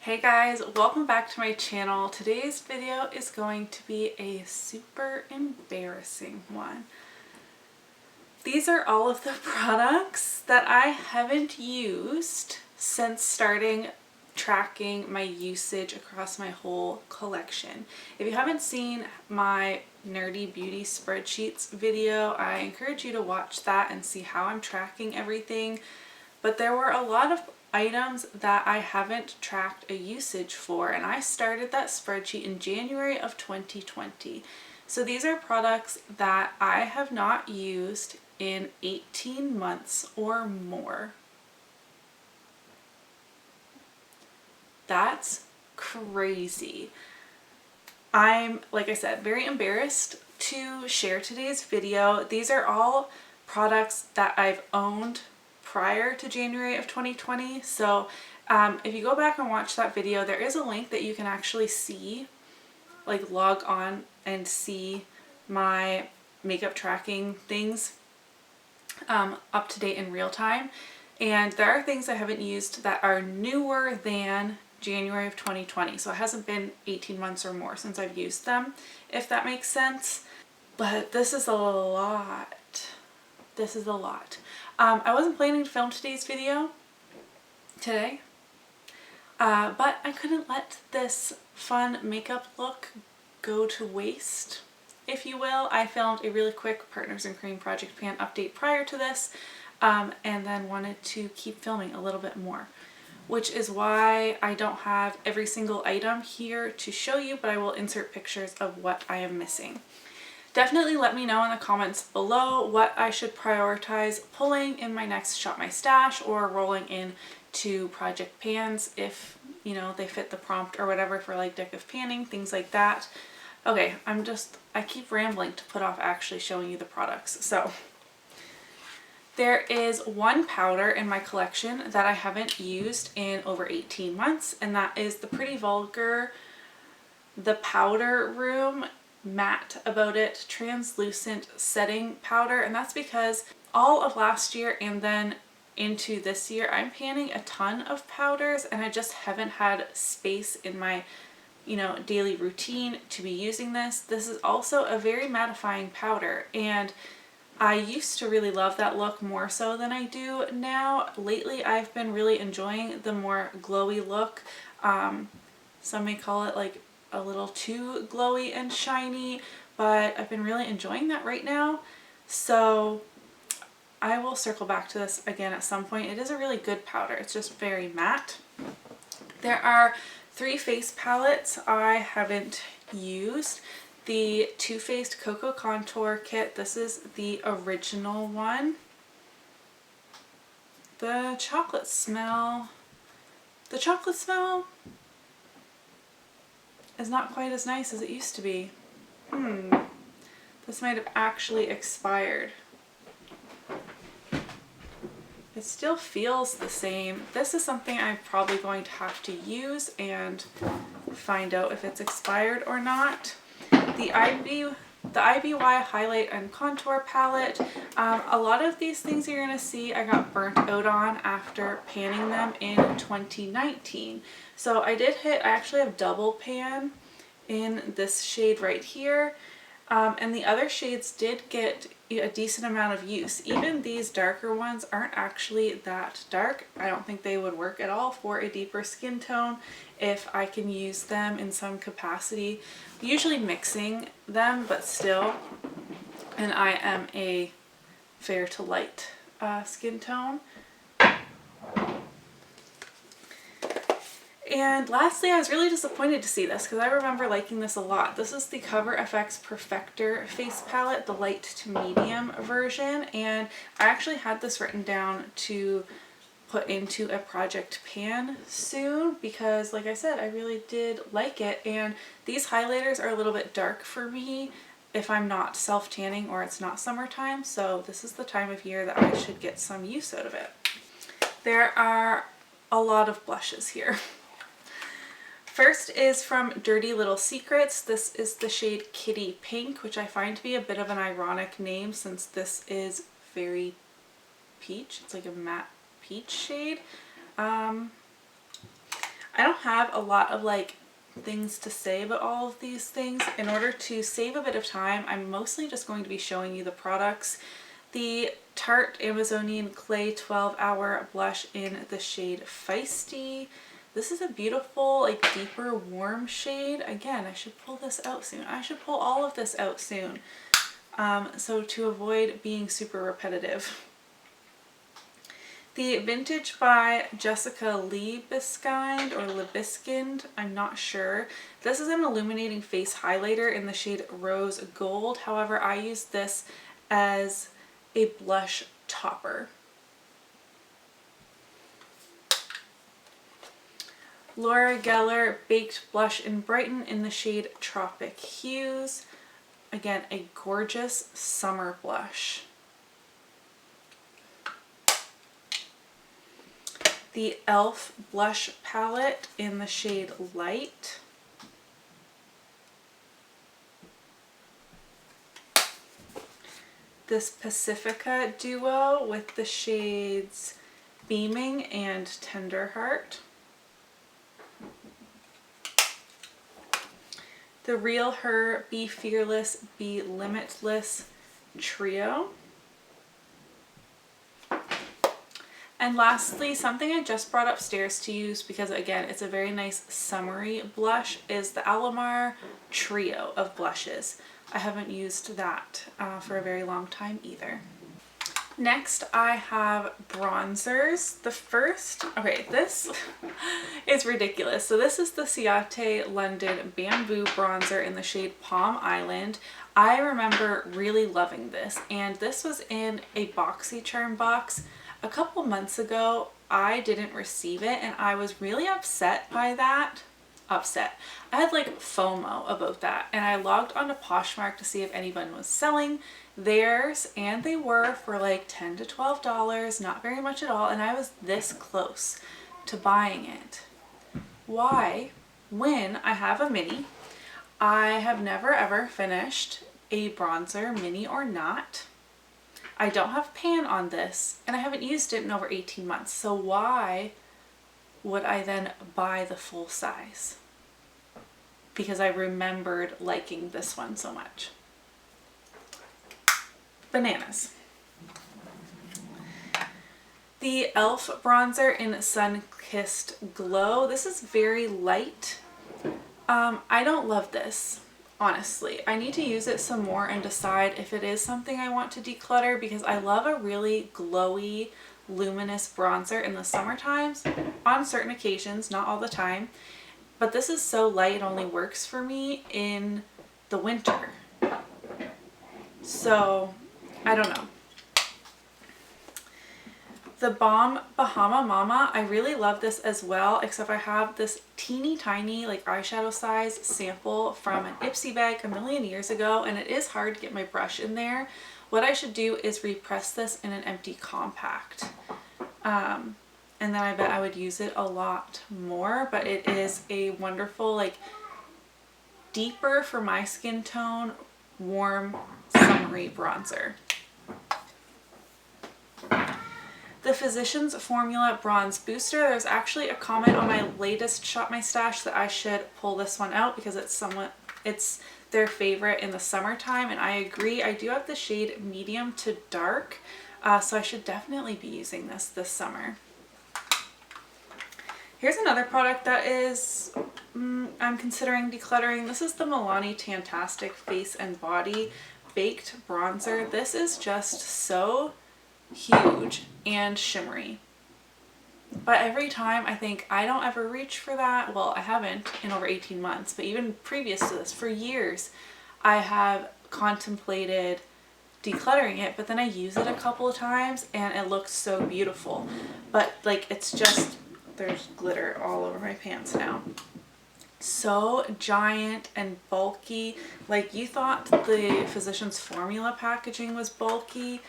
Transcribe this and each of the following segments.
Hey guys, welcome back to my channel. Today's video is going to be a super embarrassing one. These are all of the products that I haven't used since starting tracking my usage across my whole collection. If you haven't seen my Nerdy Beauty Spreadsheets video, I encourage you to watch that and see how I'm tracking everything. But there were a lot of items that I haven't tracked a usage for, and I started that spreadsheet in January of 2020. So these are products that I have not used in 18 months or more. That's crazy. I'm, like I said, very embarrassed to share today's video. These are all products that I've owned prior to January of 2020. So if you go back and watch that video, there is a link that you can actually see, like log on and see my makeup tracking things up to date in real time. And there are things I haven't used that are newer than January of 2020. So it hasn't been 18 months or more since I've used them, if that makes sense. But this is a lot. This is a lot. I wasn't planning to film today's video today, but I couldn't let this fun makeup look go to waste, if you will. I filmed a really quick Partners in Cream Project Pan update prior to this, and then wanted to keep filming a little bit more, which is why I don't have every single item here to show you, but I will insert pictures of what I am missing. Definitely let me know in the comments below what I should prioritize pulling in my next Shop My Stash or rolling into project pans if, you know, they fit the prompt or whatever for like deck of panning, things like that. Okay, I keep rambling to put off actually showing you the products. So there is one powder in my collection that I haven't used in over 18 months, and that is the Pretty Vulgar The Powder Room Matte About It Translucent Setting Powder. And that's because all of last year and then into this year I'm panning a ton of powders, and I just haven't had space in my daily routine to be using this. This is also a very mattifying powder, and I used to really love that look more so than I do now. Lately I've been really enjoying the more glowy look. Some may call it like a little too glowy and shiny, but I've been really enjoying that right now. So I will circle back to this again at some point. It is a really good powder. It's just very matte. There are 3 face palettes I haven't used. The Too Faced Cocoa Contour Kit. This is the original one. The chocolate smell is not quite as nice as it used to be. This might have actually expired. It still feels the same. This is something I'm probably going to have to use and find out if it's expired or not. The IBY Highlight and Contour Palette. A lot of these things you're going to see I got burnt out on after panning them in 2019. So I actually have double pan in this shade right here. And the other shades did get a decent amount of use. Even these darker ones aren't actually that dark. I don't think they would work at all for a deeper skin tone if I can use them in some capacity. Usually mixing them, but still. And I am a fair to light skin tone. And lastly, I was really disappointed to see this because I remember liking this a lot. This is the Cover FX Perfector Face Palette, the light to medium version, and I actually had this written down to put into a project pan soon because, like I said, I really did like it. And these highlighters are a little bit dark for me if I'm not self-tanning or it's not summertime, so this is the time of year that I should get some use out of it. There are a lot of blushes here. First is from Dirty Little Secrets. This is the shade Kitty Pink, which I find to be a bit of an ironic name since this is very peach. It's like a matte peach shade. I don't have a lot of like things to say about all of these things. In order to save a bit of time, I'm mostly just going to be showing you the products. The Tarte Amazonian Clay 12-Hour Blush in the shade Feisty. This is a beautiful, like deeper, warm shade. Again, I should pull this out soon. I should pull all of this out soon. So to avoid being super repetitive. The Vintage by Jessica Liebeskind or Liebeskind, I'm not sure. This is an illuminating face highlighter in the shade Rose Gold. However, I use this as a blush topper. Laura Geller Baked Blush in Brighton in the shade Tropic Hues. Again, a gorgeous summer blush. The e.l.f. Blush Palette in the shade Light. This Pacifica duo with the shades Beaming and Tenderheart. The Real Her Be Fearless, Be Limitless trio. And lastly, something I just brought upstairs to use because again, it's a very nice summery blush, is the Alamar trio of blushes. I haven't used that for a very long time either. Next, I have bronzers. The first, okay, this is ridiculous. So this is the Ciate London Bamboo Bronzer in the shade Palm Island. I remember really loving this, and this was in a BoxyCharm box. A couple months ago, I didn't receive it, and I was really upset by that. I had like FOMO about that, and I logged onto Poshmark to see if anyone was selling theirs, and they were for like $10 to $12, not very much at all, and I was this close to buying it. Why, when I have a mini, I have never ever finished a bronzer, mini or not. I don't have pan on this, and I haven't used it in over 18 months, so why would I then buy the full size? Because I remembered liking this one so much. Bananas. The e.l.f. bronzer in Sun-Kissed Glow. This is very light. I don't love this, honestly. I need to use it some more and decide if it is something I want to declutter, because I love a really glowy, luminous bronzer in the summer times, on certain occasions, not all the time. But this is so light, it only works for me in the winter. So, I don't know. The Balm Bahama Mama, I really love this as well, except I have this teeny tiny like eyeshadow size sample from an Ipsy bag a million years ago, and it is hard to get my brush in there. What I should do is repress this in an empty compact. And then I bet I would use it a lot more, but it is a wonderful, like, deeper for my skin tone, warm, summery bronzer. The Physicians Formula Bronze Booster. There's actually a comment on my latest Shop My Stash that I should pull this one out because it's their favorite in the summertime, and I agree. I do have the shade medium to dark, so I should definitely be using this summer. Here's another product that is I'm considering decluttering. This is the Milani Tantastic Face and Body Baked Bronzer. This is just so huge and shimmery. But every time I think I don't ever reach for that. Well, I haven't in over 18 months, but even previous to this, for years, I have contemplated decluttering it, but then I use it a couple of times and it looks so beautiful. But like, it's just, there's glitter all over my pants now. So giant and bulky. Like, you thought the Physicians Formula packaging was bulky.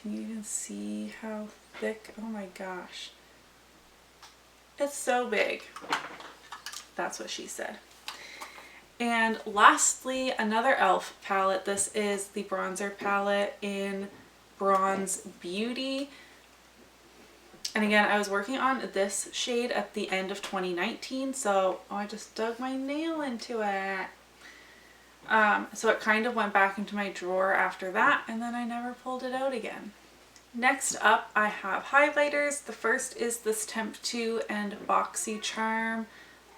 Can you even see how thick? Oh my gosh. It's so big. That's what she said. And lastly, another e.l.f. palette. This is the bronzer palette in Bronze Beauty. And again, I was working on this shade at the end of 2019, so I just dug my nail into it. So it kind of went back into my drawer after that, and then I never pulled it out again. Next up, I have highlighters. The first is this Temp 2 and BoxyCharm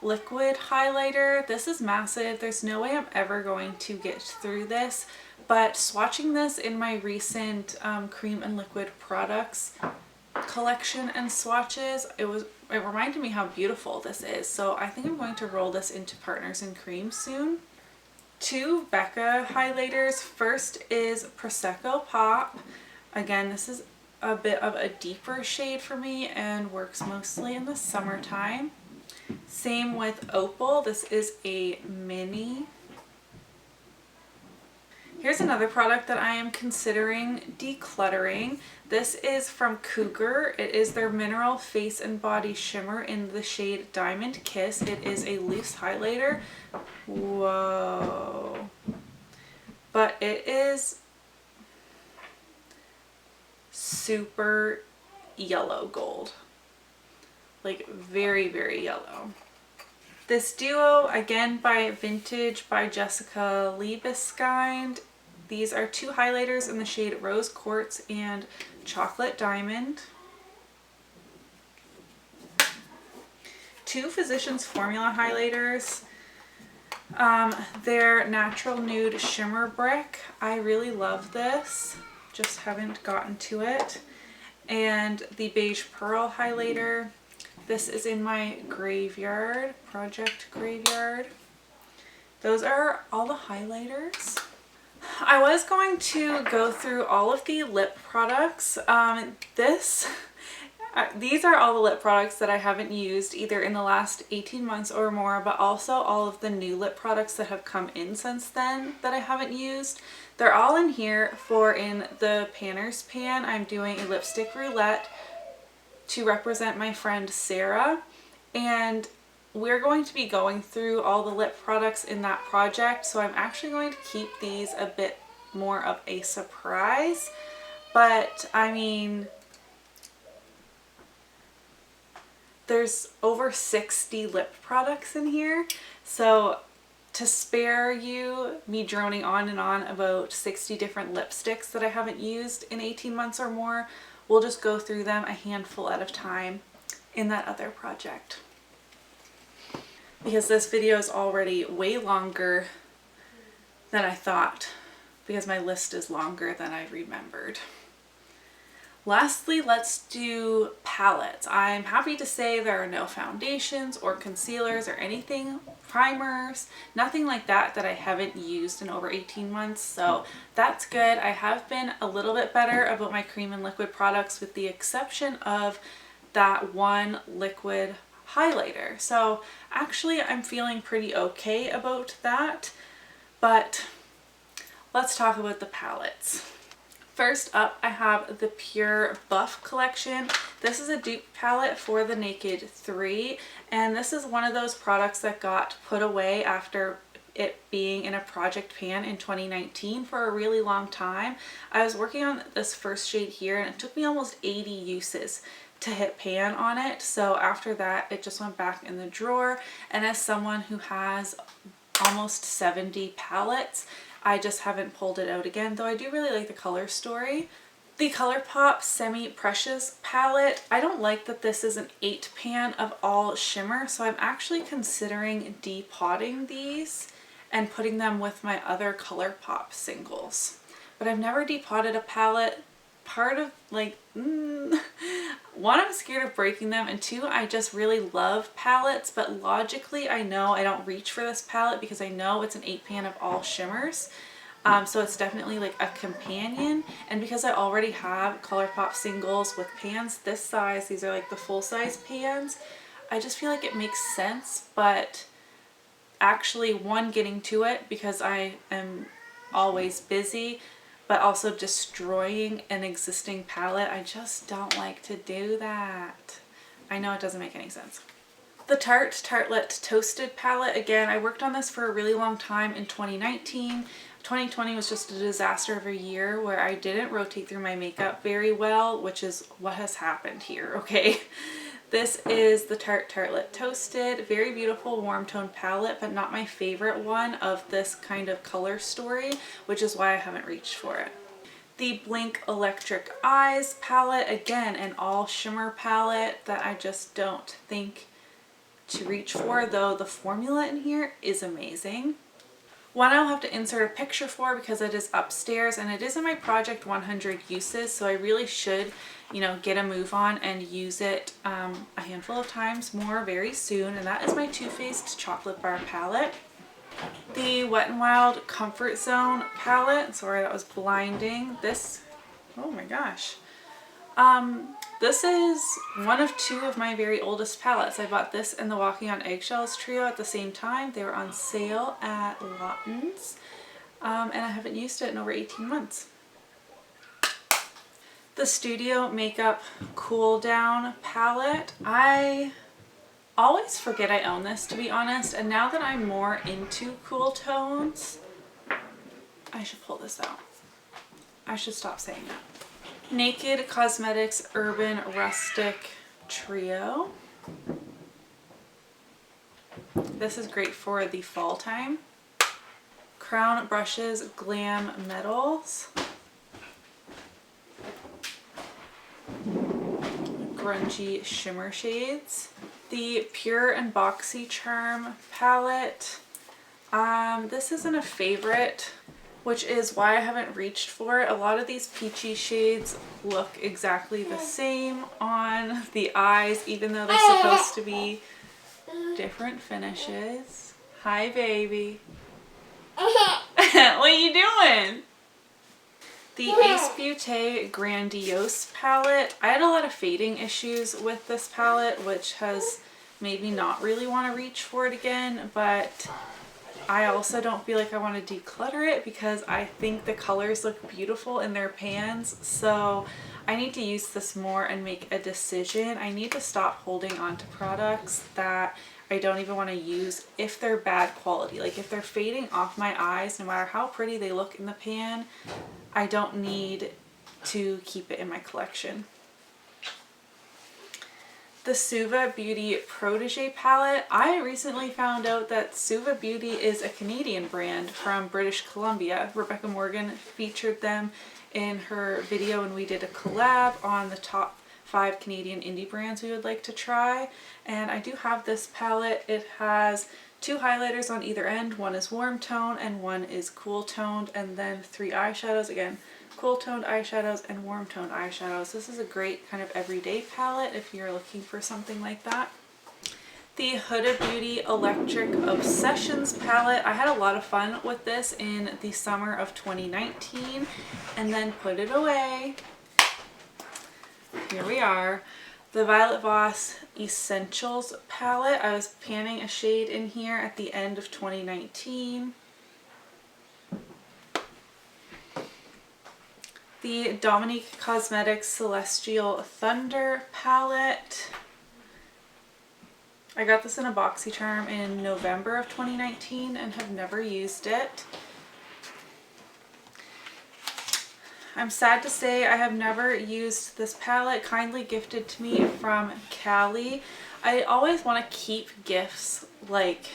liquid highlighter. This is massive. There's no way I'm ever going to get through this, but swatching this in my recent cream and liquid products collection and swatches, it reminded me how beautiful this is. So I think I'm going to roll this into Partners in Cream soon. Two Becca highlighters. First is Prosecco Pop. Again, this is a bit of a deeper shade for me and works mostly in the summertime. Same with Opal. This is a mini. Here's another product that I am considering decluttering. This is from Cougar. It is their Mineral Face and Body Shimmer in the shade Diamond Kiss. It is a loose highlighter. Whoa. But it is super yellow gold. Like very, very yellow. This duo, again by Vintage by Jessica Liebeskind. These are two highlighters in the shade Rose Quartz and Chocolate Diamond. Two Physicians Formula highlighters. Their Natural Nude Shimmer Brick. I really love this, just haven't gotten to it. And the Beige Pearl highlighter. This is in my Graveyard, Project Graveyard. Those are all the highlighters. I was going to go through all of the lip products. These are all the lip products that I haven't used either in the last 18 months or more, but also all of the new lip products that have come in since then that I haven't used. They're all in here. For in the Panners pan, I'm doing a lipstick roulette to represent my friend Sarah, and we're going to be going through all the lip products in that project, so I'm actually going to keep these a bit more of a surprise. But I mean, there's over 60 lip products in here, so to spare you me droning on and on about 60 different lipsticks that I haven't used in 18 months or more, we'll just go through them a handful at a time in that other project. Because this video is already way longer than I thought, because my list is longer than I remembered. Lastly, let's do palettes. I'm happy to say there are no foundations or concealers or anything, primers, nothing like that that I haven't used in over 18 months, so that's good. I have been a little bit better about my cream and liquid products with the exception of that one liquid highlighter. So actually I'm feeling pretty okay about that, but let's talk about the palettes. First up, I have the Pure Buff collection. This is a dupe palette for the Naked 3, and this is one of those products that got put away after it being in a project pan in 2019 for a really long time. I was working on this first shade here, and it took me almost 80 uses to hit pan on it, so after that it just went back in the drawer. And as someone who has almost 70 palettes, I just haven't pulled it out again, though I do really like the color story. The ColourPop Semi Precious palette, I don't like that this is an 8 pan of all shimmer, so I'm actually considering depotting these and putting them with my other ColourPop singles. But I've never depotted a palette. Part of like, one, I'm scared of breaking them, and two, I just really love palettes, but logically I know I don't reach for this palette because I know it's an 8 pan of all shimmers. So it's definitely like a companion, and because I already have ColourPop singles with pans this size, these are like the full size pans, I just feel like it makes sense. But actually, one, getting to it because I am always busy, but also destroying an existing palette, I just don't like to do that. I know it doesn't make any sense. The Tarte Tartelette Toasted palette, again, I worked on this for a really long time in 2019. 2020 was just a disaster of a year where I didn't rotate through my makeup very well, which is what has happened here, okay? This is the Tarte Tartelette Toasted. Very beautiful warm tone palette, but not my favorite one of this kind of color story, which is why I haven't reached for it. The Blink Electric Eyes palette, again, an all shimmer palette that I just don't think to reach for, though the formula in here is amazing. One I'll have to insert a picture for because it is upstairs and it is in my Project 100 uses, so I really should, you know, get a move on and use it a handful of times more very soon, and that is my Too Faced Chocolate Bar palette. The Wet n Wild Comfort Zone palette, sorry that was blinding. This, oh my gosh. This is one of two of my very oldest palettes. I bought this and the Walking on Eggshells trio at the same time. They were on sale at Lawton's, and I haven't used it in over 18 months. The Studio Makeup Cool Down palette. I always forget I own this, to be honest, and now that I'm more into cool tones, I should pull this out. I should stop saying that. Naked Cosmetics Urban Rustic Trio. This is great for the fall time. Crown Brushes Glam Metals. Grungy Shimmer Shades. The Pure and BoxyCharm palette. This isn't a favorite, which is why I haven't reached for it. A lot of these peachy shades look exactly the same on the eyes, even though they're supposed to be different finishes. Hi, baby. What are you doing? The Ace Beauté Grandiose palette. I had a lot of fading issues with this palette, which has made me not really want to reach for it again, but I also don't feel like I want to declutter it because I think the colors look beautiful in their pans, so I need to use this more and make a decision. I need to stop holding on to products that I don't even want to use if they're bad quality. Like if they're fading off my eyes, no matter how pretty they look in the pan, I don't need to keep it in my collection. The Suva Beauty Protege palette. I recently found out that Suva Beauty is a Canadian brand from British Columbia. Rebecca Morgan featured them in her video when we did a collab on the top 5 Canadian indie brands we would like to try. And I do have this palette. It has 2 highlighters on either end. One is warm tone and one is cool toned, and then 3 eyeshadows. Again, cool toned eyeshadows and warm toned eyeshadows. This is a great kind of everyday palette if you're looking for something like that. The Huda Beauty Electric Obsessions palette. I had a lot of fun with this in the summer of 2019 and then put it away. Here we are. The Violet Voss Essentials palette. I was panning a shade in here at the end of 2019. The Dominique Cosmetics Celestial Thunder palette. I got this in a BoxyCharm in November of 2019 and have never used it. I'm sad to say I have never used this palette, kindly gifted to me from Callie. I always want to keep gifts like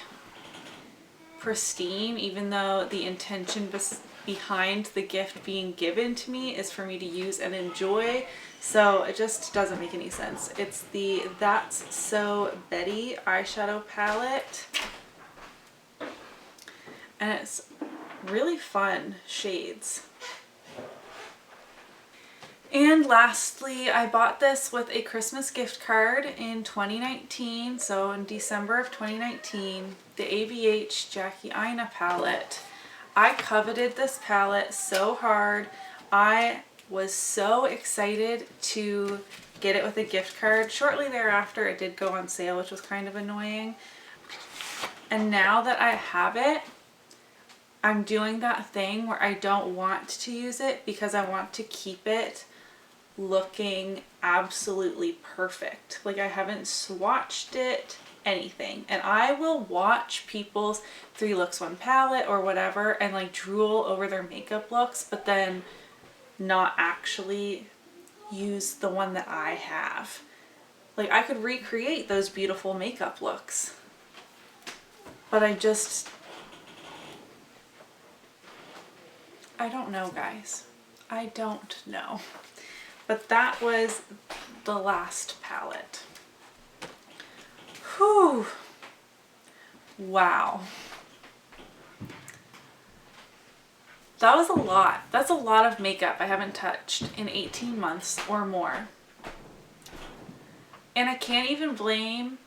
pristine, even though the intention behind the gift being given to me is for me to use and enjoy, so it just doesn't make any sense. It's the That's So Betty eyeshadow palette, and it's really fun shades. And lastly, I bought this with a Christmas gift card in 2019, so in December of 2019, the ABH Jackie Aina palette. I coveted this palette so hard. I was so excited to get it with a gift card. Shortly thereafter, it did go on sale, which was kind of annoying. And now that I have it, I'm doing that thing where I don't want to use it because I want to keep it looking absolutely perfect. Like I haven't swatched it anything. And I will watch people's 3 looks 1 palette or whatever and like drool over their makeup looks, but then not actually use the one that I have. Like I could recreate those beautiful makeup looks, but I don't know, guys. I don't know. But that was the last palette. Whew. Wow. That was a lot. That's a lot of makeup I haven't touched in 18 months or more. And I can't even blame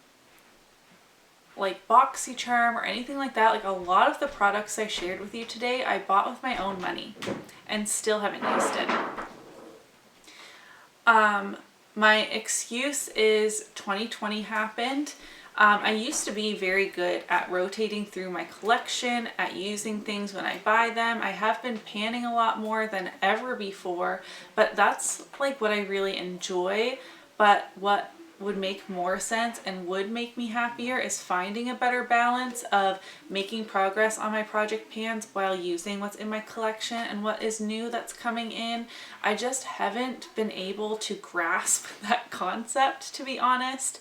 like BoxyCharm or anything like that. Like a lot of the products I shared with you today, I bought with my own money and still haven't used it. My excuse is 2020 happened. I used to be very good at rotating through my collection, at using things when I buy them. I have been panning a lot more than ever before, but that's like what I really enjoy. But what would make more sense and would make me happier is finding a better balance of making progress on my project pans while using what's in my collection and what is new that's coming in. I just haven't been able to grasp that concept, to be honest.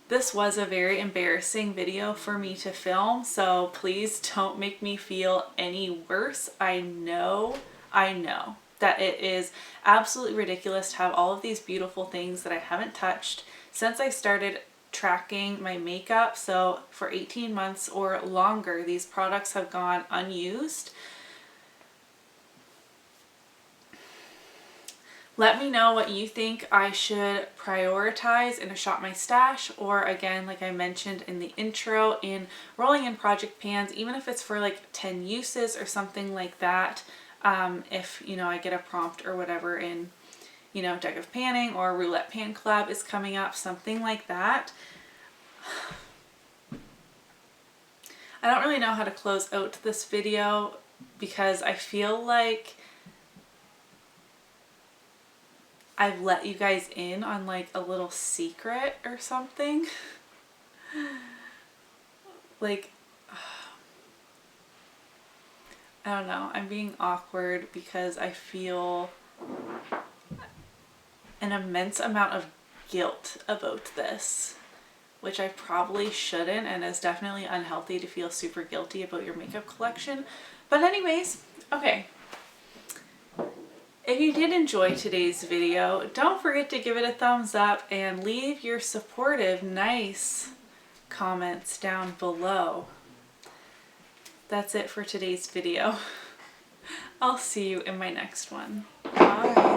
This was a very embarrassing video for me to film, so please don't make me feel any worse. I know that it is absolutely ridiculous to have all of these beautiful things that I haven't touched since I started tracking my makeup. So for 18 months or longer, these products have gone unused. Let me know what you think I should prioritize in a Shop My Stash, or again, like I mentioned in the intro, in rolling in project pans, even if it's for like 10 uses or something like that. If, you know, I get a prompt or whatever in, you know, Deck of Panning or Roulette Pan Collab is coming up, something like that. I don't really know how to close out this video because I feel like I've let you guys in on like a little secret or something. Like, I don't know, I'm being awkward because I feel an immense amount of guilt about this, which I probably shouldn't, and is definitely unhealthy to feel super guilty about your makeup collection. But anyways, okay. If you did enjoy today's video, don't forget to give it a thumbs up and leave your supportive, nice comments down below. That's it for today's video. I'll see you in my next one. Bye.